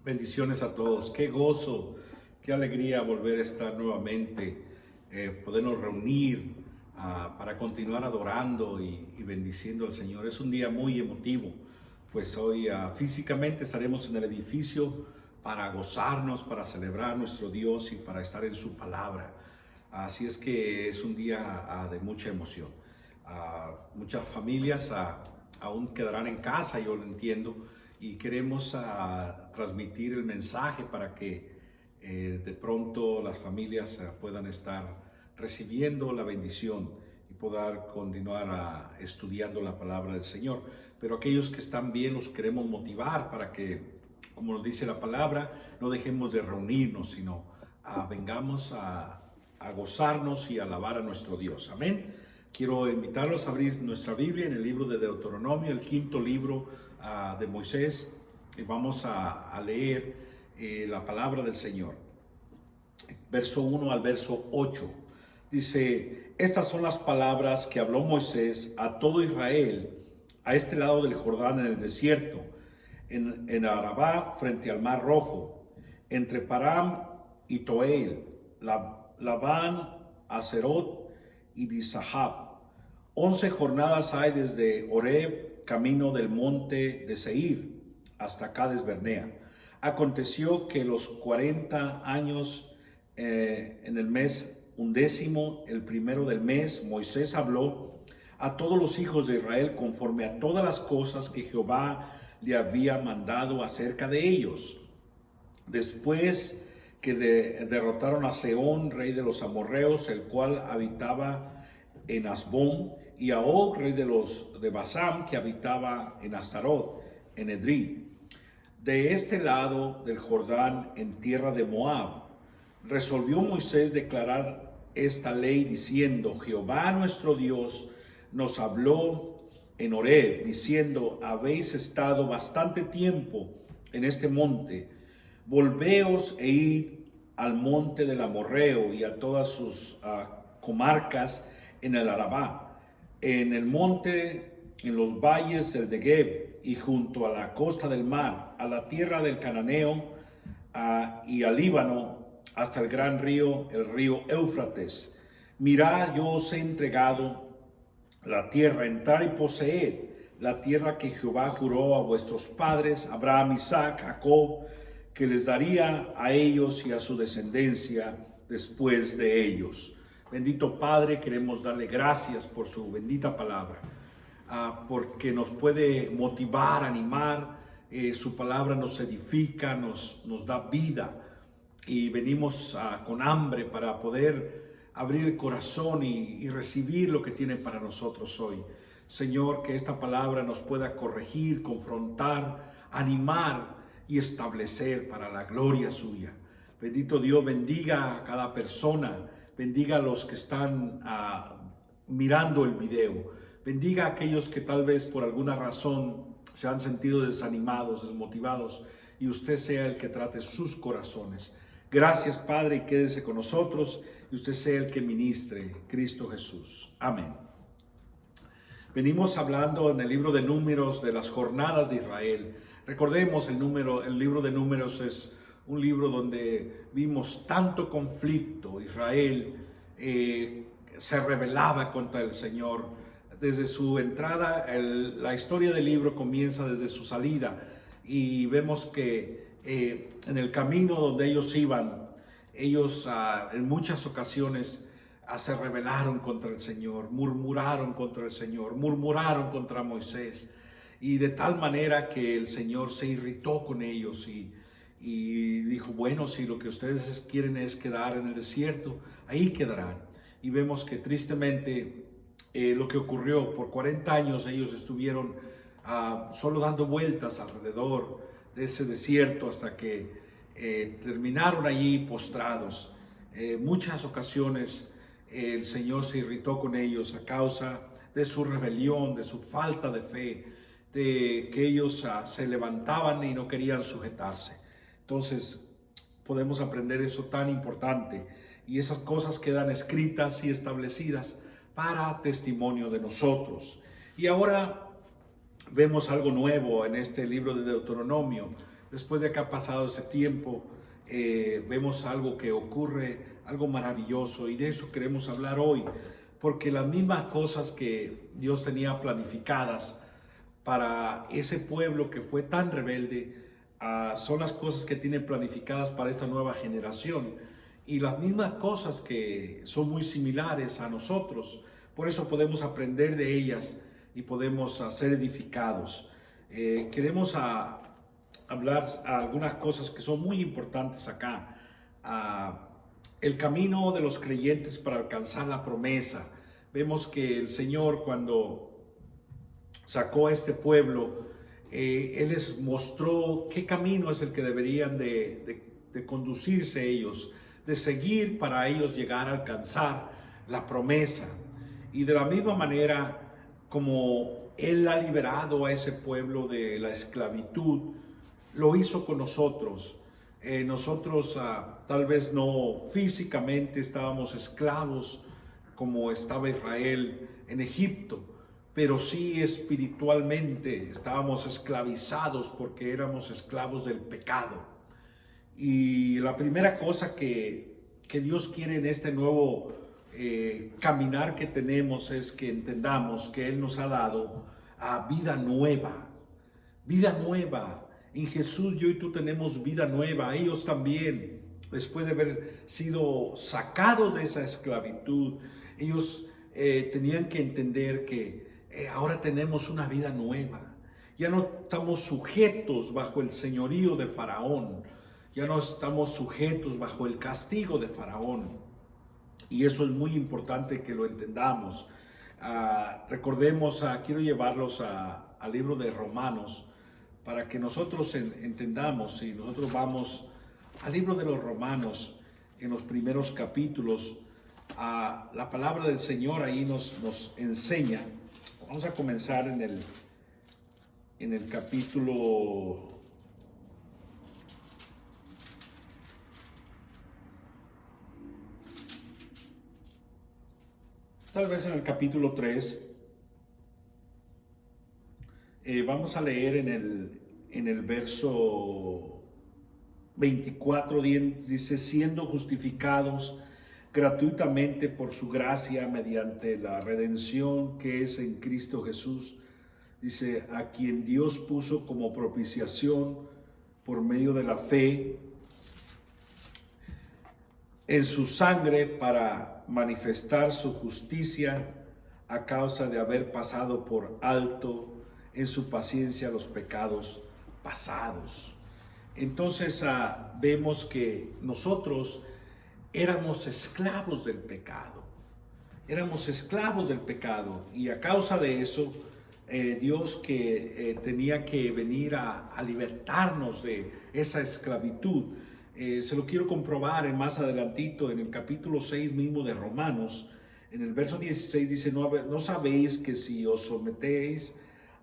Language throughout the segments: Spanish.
Bendiciones a todos. Qué gozo, qué alegría volver a estar nuevamente, podernos reunir para continuar adorando y bendiciendo al Señor. Es un día muy emotivo, pues hoy físicamente estaremos en el edificio para gozarnos, para celebrar a nuestro Dios y para estar en su palabra. Así es que es un día de mucha emoción. Muchas familias aún quedarán en casa, yo lo entiendo, y queremos transmitir el mensaje para que de pronto las familias puedan estar recibiendo la bendición y poder continuar estudiando la palabra del Señor. Pero aquellos que están bien los queremos motivar para que, como nos dice la palabra, no dejemos de reunirnos, sino vengamos a gozarnos y a alabar a nuestro Dios. Amén. Quiero invitarlos a abrir nuestra Biblia en el libro de Deuteronomio, el quinto libro de Moisés, y vamos a leer la palabra del Señor. Verso 1 al verso 8. Dice: estas son las palabras que habló Moisés a todo Israel a este lado del Jordán en el desierto, en Arabá frente al Mar Rojo, entre Param y Toel, Labán, Aserot y Disahab. 11 jornadas hay desde Horeb, camino del monte de Seir, hasta Cades Bernea. Aconteció que los 40 años en el mes 11, el primero del mes, Moisés habló a todos los hijos de Israel conforme a todas las cosas que Jehová le había mandado acerca de ellos. Después que derrotaron a Sehón, rey de los amorreos, el cual habitaba en Asbón, y a Og, rey de Basán, que habitaba en Astarot, en Edrí. De este lado del Jordán, en tierra de Moab, resolvió Moisés declarar esta ley diciendo: Jehová nuestro Dios nos habló en Horeb, diciendo: habéis estado bastante tiempo en este monte, volveos e id al monte del Amorreo y a todas sus comarcas en el Arabá, en el monte, en los valles del Negev y junto a la costa del mar, a la tierra del Cananeo y al Líbano, hasta el gran río, el río Éufrates. Mirad, yo os he entregado la tierra, entrar y poseed la tierra que Jehová juró a vuestros padres, Abraham, Isaac, Jacob, que les daría a ellos y a su descendencia después de ellos. Bendito Padre, queremos darle gracias por su bendita palabra, porque nos puede motivar, animar. Su palabra nos edifica, nos da vida, y venimos con hambre para poder abrir el corazón y recibir lo que tiene para nosotros hoy. Señor, que esta palabra nos pueda corregir, confrontar, animar y establecer para la gloria suya. Bendito Dios, bendiga a cada persona, bendiga a los que están mirando el video, bendiga a aquellos que tal vez por alguna razón se han sentido desanimados, desmotivados, y usted sea el que trate sus corazones. Gracias, Padre, y quédese con nosotros, y usted sea el que ministre, Cristo Jesús. Amén. Venimos hablando en el libro de Números de las jornadas de Israel. Recordemos, el libro de Números es un libro donde vimos tanto conflicto. Israel se rebelaba contra el Señor. Desde su entrada, la historia del libro comienza desde su salida, y vemos que en el camino donde ellos iban, ellos en muchas ocasiones se rebelaron contra el Señor, murmuraron contra el Señor, murmuraron contra Moisés, y de tal manera que el Señor se irritó con ellos y dijo: bueno, si lo que ustedes quieren es quedar en el desierto, ahí quedarán. Y vemos que tristemente lo que ocurrió, por 40 años ellos estuvieron solo dando vueltas alrededor de ese desierto hasta que terminaron allí postrados. Muchas ocasiones el Señor se irritó con ellos a causa de su rebelión, de su falta de fe, de que ellos se levantaban y no querían sujetarse. Entonces podemos aprender eso tan importante, y esas cosas quedan escritas y establecidas para testimonio de nosotros. Y ahora vemos algo nuevo en este libro de Deuteronomio. después de que ha pasado ese tiempo, vemos algo que ocurre, algo maravilloso, y de eso queremos hablar hoy, porque las mismas cosas que Dios tenía planificadas para ese pueblo que fue tan rebelde, son las cosas que tiene planificadas para esta nueva generación, y las mismas cosas que son muy similares a nosotros. Por eso podemos aprender de ellas y podemos ser edificados. Queremos hablar algunas cosas que son muy importantes acá. El camino de los creyentes para alcanzar la promesa. Vemos que el Señor, cuando sacó a este pueblo, Él les mostró qué camino es el que deberían de conducirse ellos, de seguir para ellos llegar a alcanzar la promesa. Y de la misma manera como Él ha liberado a ese pueblo de la esclavitud, lo hizo con nosotros. Nosotros tal vez no físicamente estábamos esclavos como estaba Israel en Egipto, pero sí espiritualmente estábamos esclavizados porque éramos esclavos del pecado. Y la primera cosa que Dios quiere en este nuevo caminar que tenemos es que entendamos que Él nos ha dado vida nueva. Vida nueva. En Jesús yo y tú tenemos vida nueva. Ellos también, después de haber sido sacados de esa esclavitud, ellos tenían que entender que ahora tenemos una vida nueva. Ya no estamos sujetos bajo el señorío de Faraón. Ya no estamos sujetos bajo el castigo de Faraón. Y eso es muy importante que lo entendamos. Recordemos, quiero llevarlos al libro de Romanos para que nosotros entendamos. Y nosotros vamos al libro de los Romanos en los primeros capítulos. La palabra del Señor ahí nos enseña. Vamos a comenzar en el capítulo tal vez en el capítulo 3. Vamos a leer en el verso 24, dice: siendo justificados gratuitamente por su gracia mediante la redención que es en Cristo Jesús, dice, a quien Dios puso como propiciación por medio de la fe en su sangre para manifestar su justicia a causa de haber pasado por alto en su paciencia los pecados pasados. Entonces vemos que nosotros éramos esclavos del pecado. Éramos esclavos del pecado, y a causa de eso Dios que tenía que venir a libertarnos de esa esclavitud. Se lo quiero comprobar más adelantito en el capítulo 6 mismo de Romanos. En el verso 16 dice: no sabéis que si os sometéis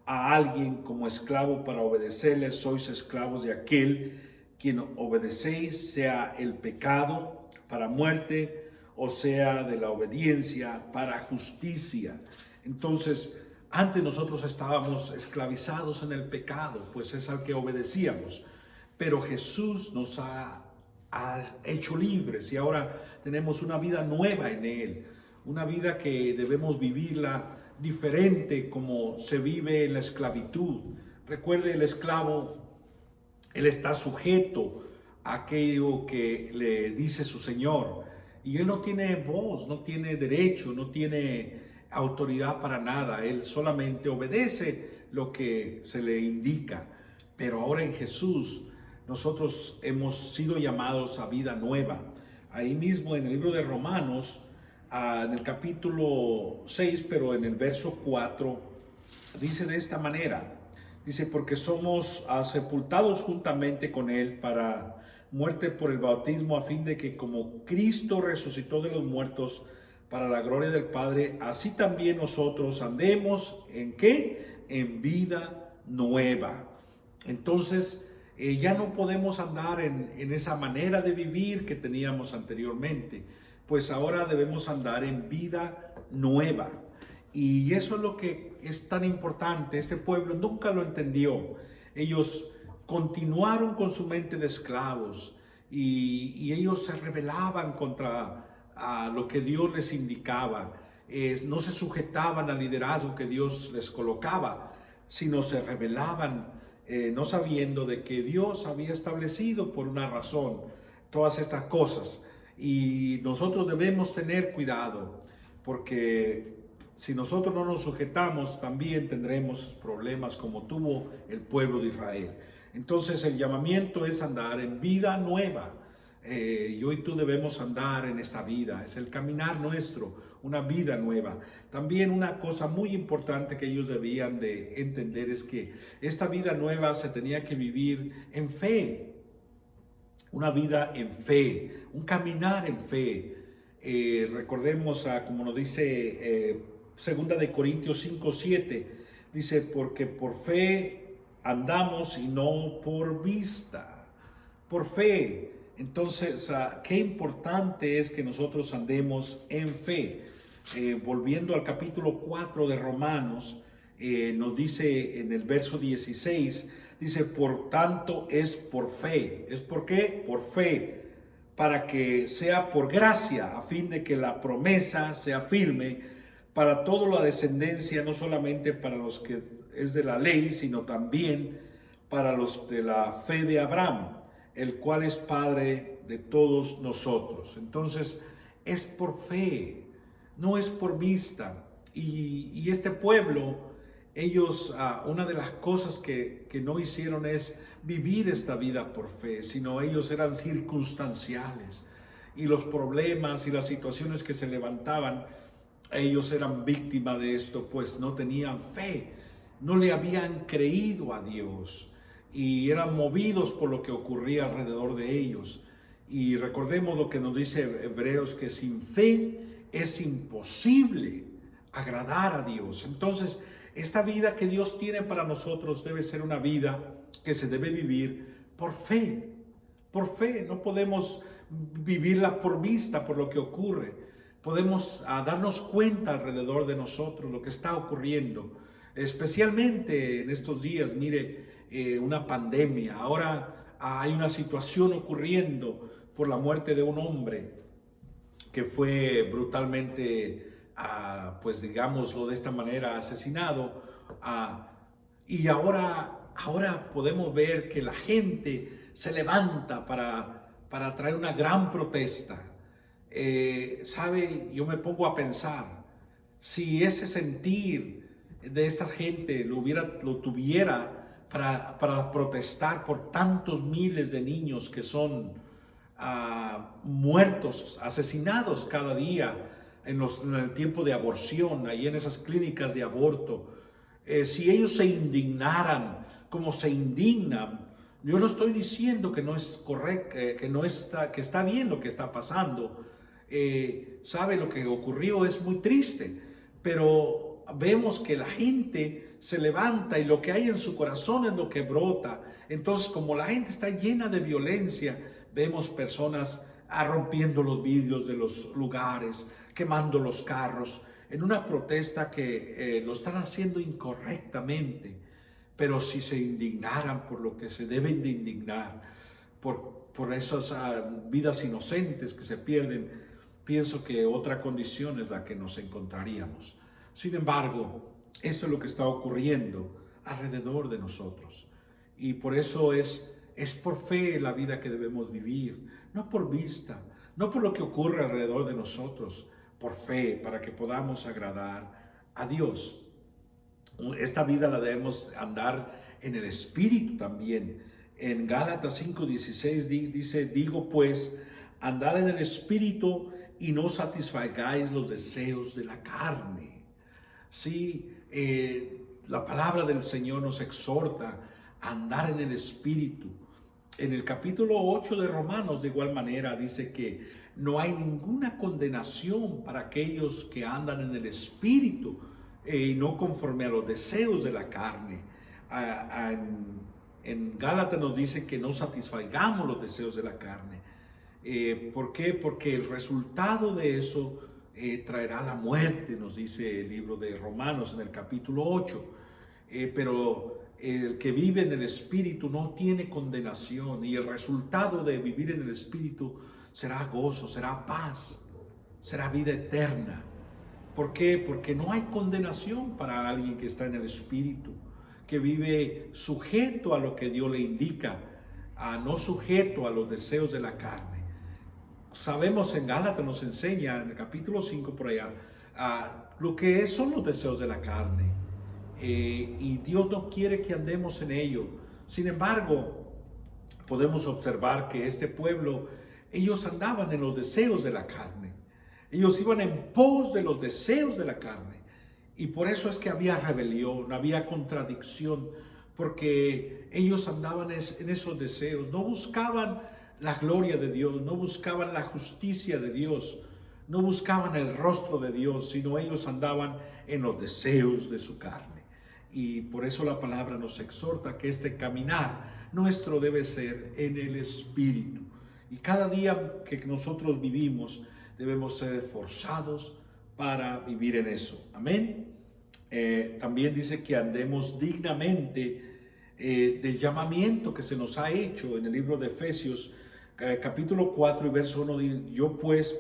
a alguien como esclavo para obedecerle, sois esclavos de aquel quien obedecéis, sea el pecado para muerte o sea de la obediencia para justicia. Entonces, antes nosotros estábamos esclavizados en el pecado, pues es al que obedecíamos. Pero Jesús nos ha hecho libres y ahora tenemos una vida nueva en Él. Una vida que debemos vivirla diferente como se vive en la esclavitud. Recuerde, el esclavo, él está sujeto a aquello que le dice su Señor. Y él no tiene voz, no tiene derecho, no tiene autoridad para nada. Él solamente obedece lo que se le indica. Pero ahora en Jesús nosotros hemos sido llamados a vida nueva. Ahí mismo en el libro de Romanos, en el capítulo 6, pero en el verso 4, dice de esta manera. Dice: porque somos sepultados juntamente con Él para muerte por el bautismo, a fin de que como Cristo resucitó de los muertos para la gloria del Padre, así también nosotros andemos ¿en qué? En vida nueva. Entonces ya no podemos andar en esa manera de vivir que teníamos anteriormente, pues ahora debemos andar en vida nueva. Y eso es lo que es tan importante. Este pueblo nunca lo entendió. Ellos continuaron con su mente de esclavos y ellos se rebelaban contra lo que Dios les indicaba. No se sujetaban al liderazgo que Dios les colocaba, sino se rebelaban, no sabiendo de que Dios había establecido por una razón todas estas cosas. Y nosotros debemos tener cuidado, porque si nosotros no nos sujetamos, también tendremos problemas como tuvo el pueblo de Israel. Entonces el llamamiento es andar en vida nueva. Y hoy tú debemos andar en esta vida, es el caminar nuestro, una vida nueva. También una cosa muy importante que ellos debían de entender es que esta vida nueva se tenía que vivir en fe, una vida en fe, un caminar en fe. Recordemos, como nos dice 2 de Corintios 5:7, dice, porque por fe andamos y no por vista, por fe. Entonces, qué importante es que nosotros andemos en fe. Volviendo al capítulo 4 de Romanos, nos dice en el verso 16, dice, por tanto es por fe. ¿Es por qué? Por fe, para que sea por gracia, a fin de que la promesa sea firme para toda la descendencia, no solamente para los que es de la ley, sino también para los de la fe de Abraham, el cual es Padre de todos nosotros. Entonces, es por fe, no es por vista. Y este pueblo, ellos, una de las cosas que no hicieron es vivir esta vida por fe, sino ellos eran circunstanciales. Y los problemas y las situaciones que se levantaban, ellos eran víctimas de esto, pues no tenían fe, no le habían creído a Dios y eran movidos por lo que ocurría alrededor de ellos. Y recordemos lo que nos dice Hebreos, que sin fe es imposible agradar a Dios. Entonces, esta vida que Dios tiene para nosotros debe ser una vida que se debe vivir por fe. Por fe, no podemos vivirla por vista, por lo que ocurre. Podemos darnos cuenta alrededor de nosotros lo que está ocurriendo, especialmente en estos días. Mire, una pandemia. Ahora hay una situación ocurriendo por la muerte de un hombre que fue brutalmente, pues digámoslo de esta manera, asesinado. Y ahora podemos ver que la gente se levanta para traer una gran protesta. ¿Sabe? Yo me pongo a pensar, si ese sentir de esta gente lo tuviera para protestar por tantos miles de niños que son muertos, asesinados cada día en el tiempo de aborción, ahí en esas clínicas de aborto, si ellos se indignaran como se indignan. Yo no estoy diciendo que no es correcto, que está bien lo que está pasando. Sabe, lo que ocurrió es muy triste, pero vemos que la gente se levanta y lo que hay en su corazón es lo que brota. Entonces, como la gente está llena de violencia, vemos personas rompiendo los vidrios de los lugares, quemando los carros, en una protesta que lo están haciendo incorrectamente. Pero si se indignaran por lo que se deben de indignar, por esas vidas inocentes que se pierden, pienso que otra condición es la que nos encontraríamos. Sin embargo, esto es lo que está ocurriendo alrededor de nosotros. Y por eso es por fe la vida que debemos vivir, no por vista, no por lo que ocurre alrededor de nosotros, por fe, para que podamos agradar a Dios. Esta vida la debemos andar en el Espíritu también. En Gálatas 5:16 dice, digo pues, andad en el Espíritu y no satisfagáis los deseos de la carne. Sí, la palabra del Señor nos exhorta a andar en el Espíritu. En el capítulo 8 de Romanos, de igual manera, dice que no hay ninguna condenación para aquellos que andan en el Espíritu y no conforme a los deseos de la carne. En Gálatas nos dice que no satisfagamos los deseos de la carne. ¿Por qué? Porque el resultado de eso traerá la muerte, nos dice el libro de Romanos en el capítulo 8. Pero el que vive en el Espíritu no tiene condenación, y el resultado de vivir en el Espíritu será gozo, será paz, será vida eterna. ¿Por qué? Porque no hay condenación para alguien que está en el Espíritu, que vive sujeto a lo que Dios le indica, no sujeto a los deseos de la carne. Sabemos, en Gálatas nos enseña, en el capítulo 5 por allá, lo que son los deseos de la carne. Y Dios no quiere que andemos en ello. Sin embargo, podemos observar que este pueblo, ellos andaban en los deseos de la carne. Ellos iban en pos de los deseos de la carne. Y por eso es que había rebelión, había contradicción, porque ellos andaban en esos deseos. No buscaban la gloria de Dios, no buscaban la justicia de Dios, no buscaban el rostro de Dios, sino ellos andaban en los deseos de su carne. Y por eso la palabra nos exhorta que este caminar nuestro debe ser en el Espíritu. Y cada día que nosotros vivimos debemos ser esforzados para vivir en eso. Amén. También dice que andemos dignamente del llamamiento que se nos ha hecho en el libro de Efesios, capítulo 4 y verso 1. Yo pues,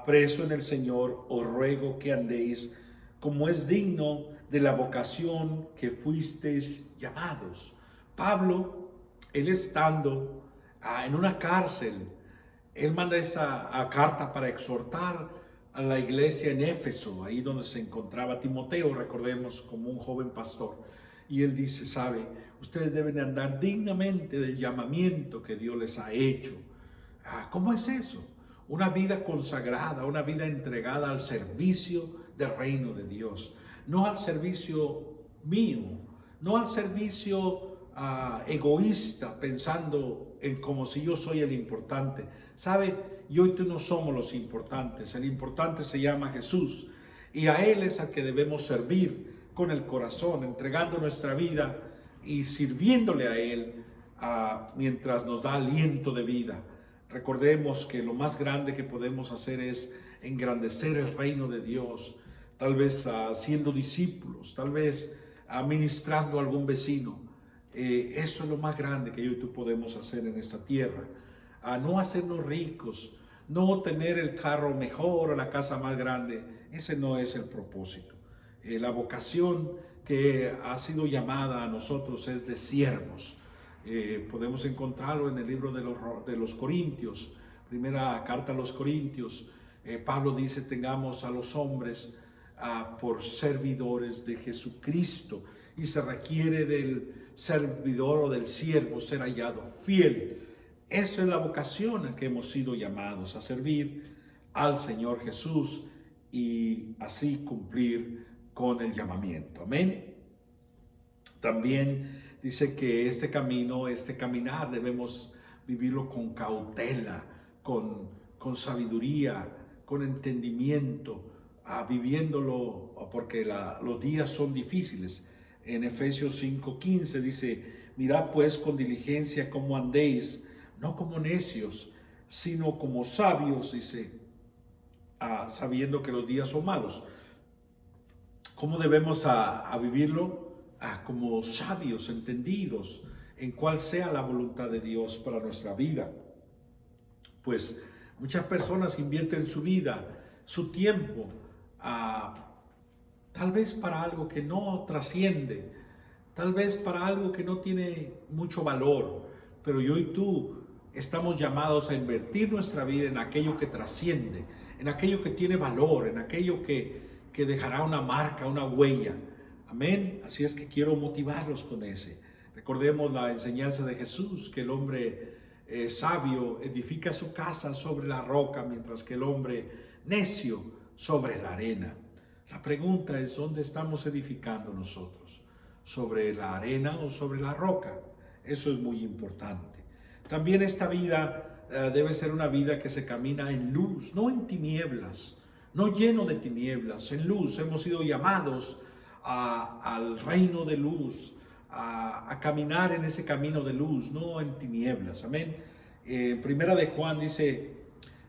preso en el Señor, os ruego que andéis como es digno de la vocación que fuisteis llamados. Pablo, él estando en una cárcel, él manda esa carta para exhortar a la iglesia en Éfeso, ahí donde se encontraba Timoteo, recordemos, como un joven pastor. Y él dice, sabe, ustedes deben andar dignamente del llamamiento que Dios les ha hecho. ¿Cómo es eso? Una vida consagrada, una vida entregada al servicio del reino de Dios. No al servicio mío, no al servicio egoísta, pensando en como si yo soy el importante. ¿Sabe? Yo y tú no somos los importantes. El importante se llama Jesús, y a Él es al que debemos servir con el corazón, entregando nuestra vida y sirviéndole a Él mientras nos da aliento de vida. Recordemos que lo más grande que podemos hacer es engrandecer el reino de Dios, tal vez siendo discípulos, tal vez ministrando a algún vecino. Eso es lo más grande que yo y tú podemos hacer en esta tierra. No hacernos ricos, no tener el carro mejor o la casa más grande. Ese no es el propósito. La vocación que ha sido llamada a nosotros es de siervos. Podemos encontrarlo en el libro de los Corintios, primera carta a los Corintios. Pablo dice, tengamos a los hombres por servidores de Jesucristo, y se requiere del servidor o del siervo ser hallado fiel. Esa es la vocación a que hemos sido llamados, a servir al Señor Jesús y así cumplir con el llamamiento. Amén. También dice que este camino, este caminar, debemos vivirlo con cautela, con sabiduría, con entendimiento, viviéndolo porque los días son difíciles. En Efesios 5:15 dice, mirad pues con diligencia cómo andéis, no como necios, sino como sabios, dice, sabiendo que los días son malos. ¿Cómo debemos a vivirlo? Como sabios, entendidos en cuál sea la voluntad de Dios para nuestra vida. Pues muchas personas invierten su vida, su tiempo, tal vez para algo que no trasciende, tal vez para algo que no tiene mucho valor, pero yo y tú estamos llamados a invertir nuestra vida en aquello que trasciende, en aquello que tiene valor, en aquello que dejará una marca, una huella. Amén. Así es que quiero motivarlos con ese. Recordemos la enseñanza de Jesús, que el hombre sabio edifica su casa sobre la roca, mientras que el hombre necio sobre la arena. La pregunta es, ¿dónde estamos edificando nosotros? ¿Sobre la arena o sobre la roca? Eso es muy importante. También esta vida debe ser una vida que se camina en luz, no en tinieblas, no lleno de tinieblas, en luz. Hemos sido llamados al reino de luz, a caminar en ese camino de luz, no en tinieblas. Amén. Primera de Juan dice,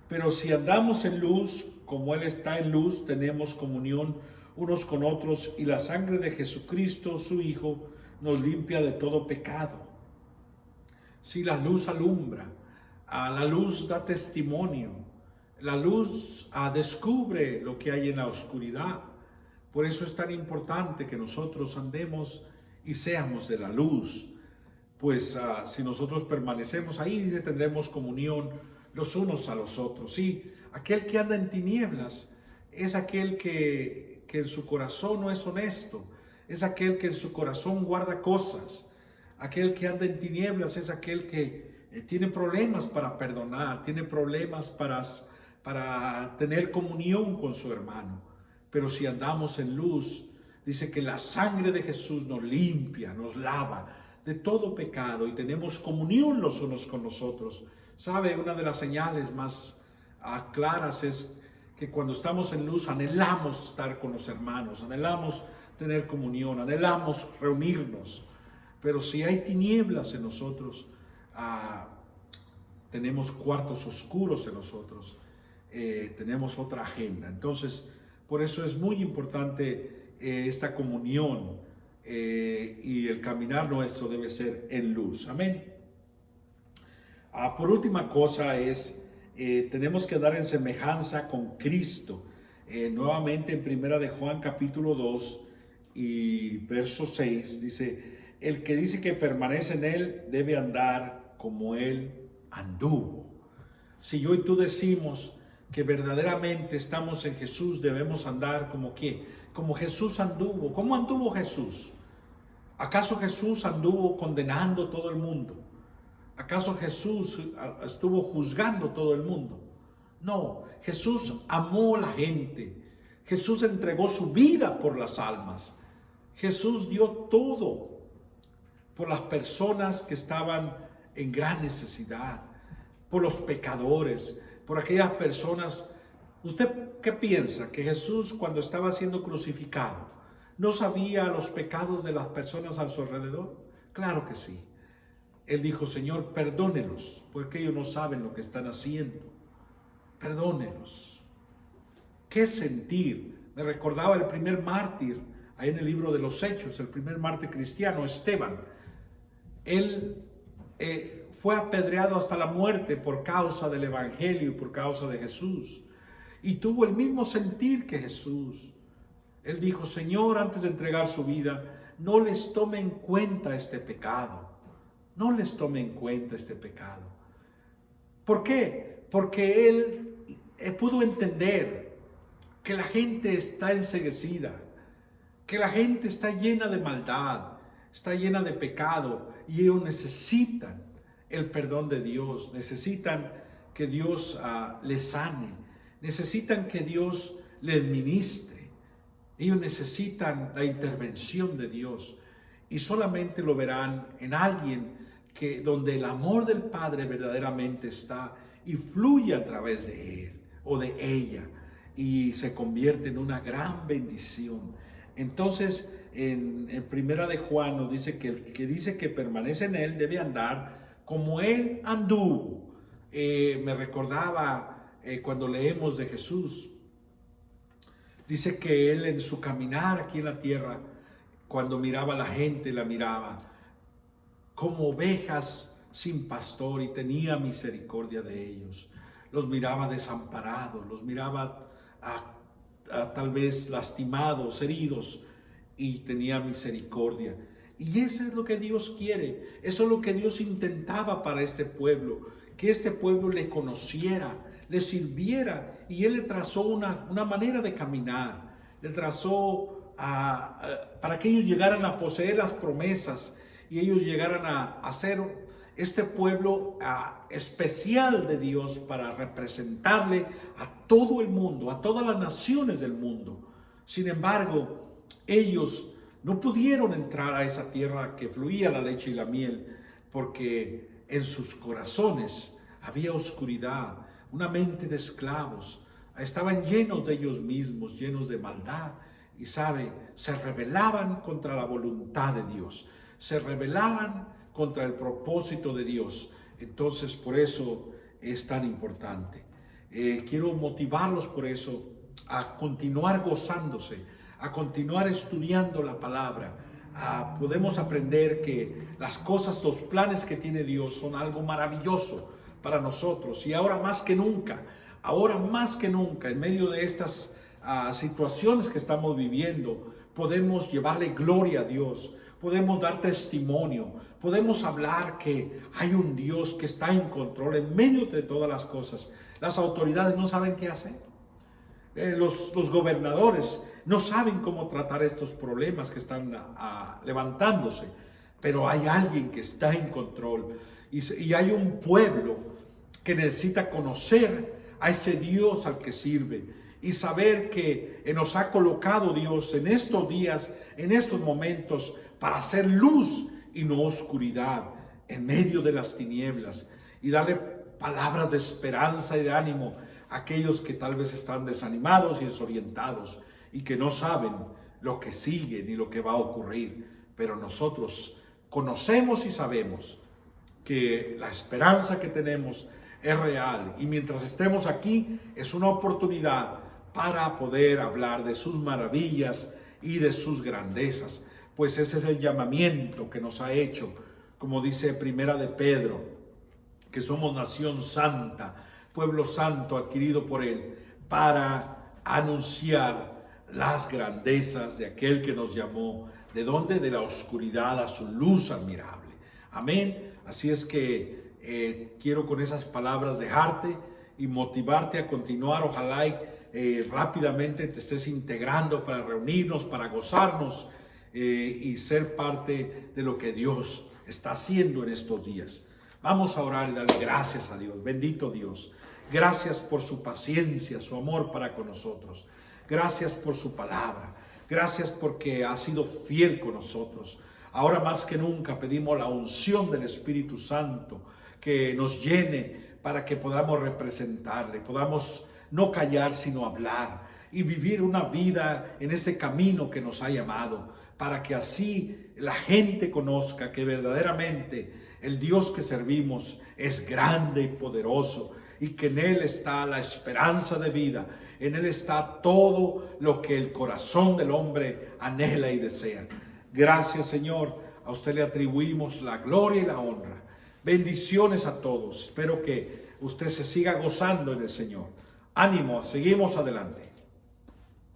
pero si andamos en luz, como Él está en luz, tenemos comunión unos con otros, y la sangre de Jesucristo, su Hijo, nos limpia de todo pecado. Si la luz alumbra, la luz da testimonio, la luz descubre lo que hay en la oscuridad. Por eso es tan importante que nosotros andemos y seamos de la luz. Pues si nosotros permanecemos ahí, dice, tendremos comunión los unos a los otros. Sí, aquel que anda en tinieblas es aquel que en su corazón no es honesto, es aquel que en su corazón guarda cosas. Aquel que anda en tinieblas es aquel que tiene problemas para perdonar, tiene problemas para tener comunión con su hermano. Pero si andamos en luz, dice que la sangre de Jesús nos limpia, nos lava de todo pecado y tenemos comunión los unos con los otros. ¿Sabe? Una de las señales más claras es que cuando estamos en luz anhelamos estar con los hermanos, anhelamos tener comunión, anhelamos reunirnos. Pero si hay tinieblas en nosotros, tenemos cuartos oscuros en nosotros, tenemos otra agenda. Entonces, por eso es muy importante esta comunión y el caminar nuestro debe ser en luz. Amén. Por última cosa es, tenemos que andar en semejanza con Cristo. Nuevamente en Primera de Juan capítulo 2 y verso 6 dice, el que dice que permanece en él debe andar como él anduvo. Si yo y tú decimos que verdaderamente estamos en Jesús, debemos andar como ¿qué? Como Jesús anduvo. ¿Cómo anduvo Jesús? ¿Acaso Jesús anduvo condenando todo el mundo? ¿Acaso Jesús estuvo juzgando todo el mundo? No, Jesús amó a la gente. Jesús entregó su vida por las almas. Jesús dio todo por las personas que estaban en gran necesidad, por los pecadores, por aquellas personas. ¿Usted qué piensa? ¿Que Jesús, cuando estaba siendo crucificado, no sabía los pecados de las personas a su alrededor? Claro que sí. Él dijo, Señor, perdónelos, porque ellos no saben lo que están haciendo. Perdónelos. ¿Qué sentir? Me recordaba el primer mártir, ahí en el libro de los Hechos, el primer mártir cristiano, Esteban. Él fue apedreado hasta la muerte por causa del Evangelio y por causa de Jesús. Y tuvo el mismo sentir que Jesús. Él dijo, Señor, antes de entregar su vida, no les tome en cuenta este pecado. No les tome en cuenta este pecado. ¿Por qué? Porque él pudo entender que la gente está enceguecida, que la gente está llena de maldad, está llena de pecado y ellos necesitan el perdón de Dios, necesitan que Dios les sane, necesitan que Dios les ministre, ellos necesitan la intervención de Dios y solamente lo verán en alguien donde el amor del Padre verdaderamente está y fluye a través de él o de ella y se convierte en una gran bendición. Entonces, en Primera de Juan nos dice que el que dice que permanece en él debe andar como él anduvo. Me recordaba cuando leemos de Jesús, dice que él en su caminar aquí en la tierra, cuando miraba a la gente, la miraba como ovejas sin pastor y tenía misericordia de ellos. Los miraba desamparados, los miraba tal vez lastimados, heridos, y tenía misericordia. Y eso es lo que Dios quiere, eso es lo que Dios intentaba para este pueblo, que este pueblo le conociera, le sirviera, y Él le trazó una manera de caminar, le trazó para que ellos llegaran a poseer las promesas y ellos llegaran a ser este pueblo especial de Dios para representarle a todo el mundo, a todas las naciones del mundo. Sin embargo, ellos no pudieron entrar a esa tierra que fluía la leche y la miel, porque en sus corazones había oscuridad, una mente de esclavos, estaban llenos de ellos mismos, llenos de maldad, y se rebelaban contra la voluntad de Dios, se rebelaban contra el propósito de Dios. Entonces, por eso es tan importante. Quiero motivarlos por eso a continuar gozándose, a continuar estudiando la palabra, podemos aprender que las cosas, los planes que tiene Dios son algo maravilloso para nosotros. Y ahora más que nunca, en medio de estas situaciones que estamos viviendo, podemos llevarle gloria a Dios, podemos dar testimonio, podemos hablar que hay un Dios que está en control en medio de todas las cosas. Las autoridades no saben qué hacer. Los gobernadores no saben cómo tratar estos problemas que están levantándose, pero hay alguien que está en control y hay un pueblo que necesita conocer a ese Dios al que sirve y saber que nos ha colocado Dios en estos días, en estos momentos, para hacer luz y no oscuridad en medio de las tinieblas, y darle palabras de esperanza y de ánimo a aquellos que tal vez están desanimados y desorientados y que no saben lo que sigue ni lo que va a ocurrir. Pero nosotros conocemos y sabemos que la esperanza que tenemos es real, y mientras estemos aquí es una oportunidad para poder hablar de sus maravillas y de sus grandezas, pues ese es el llamamiento que nos ha hecho, como dice Primera de Pedro, que somos nación santa, pueblo santo adquirido por Él, para anunciar las grandezas de aquel que nos llamó, ¿de dónde? De la oscuridad a su luz admirable. Amén. Así es que quiero con esas palabras dejarte y motivarte a continuar. Ojalá rápidamente te estés integrando para reunirnos, para gozarnos y ser parte de lo que Dios está haciendo en estos días. Vamos a orar y darle gracias a Dios. Bendito Dios. Gracias por su paciencia, su amor para con nosotros. Gracias por su palabra. Gracias porque ha sido fiel con nosotros. Ahora más que nunca pedimos la unción del Espíritu Santo que nos llene para que podamos representarle, podamos no callar sino hablar y vivir una vida en este camino que nos ha llamado, para que así la gente conozca que verdaderamente el Dios que servimos es grande y poderoso, y que en Él está la esperanza de vida, en Él está todo lo que el corazón del hombre anhela y desea. Gracias, Señor, a usted le atribuimos la gloria y la honra. Bendiciones a todos. Espero que usted se siga gozando en el Señor. Ánimo, seguimos adelante.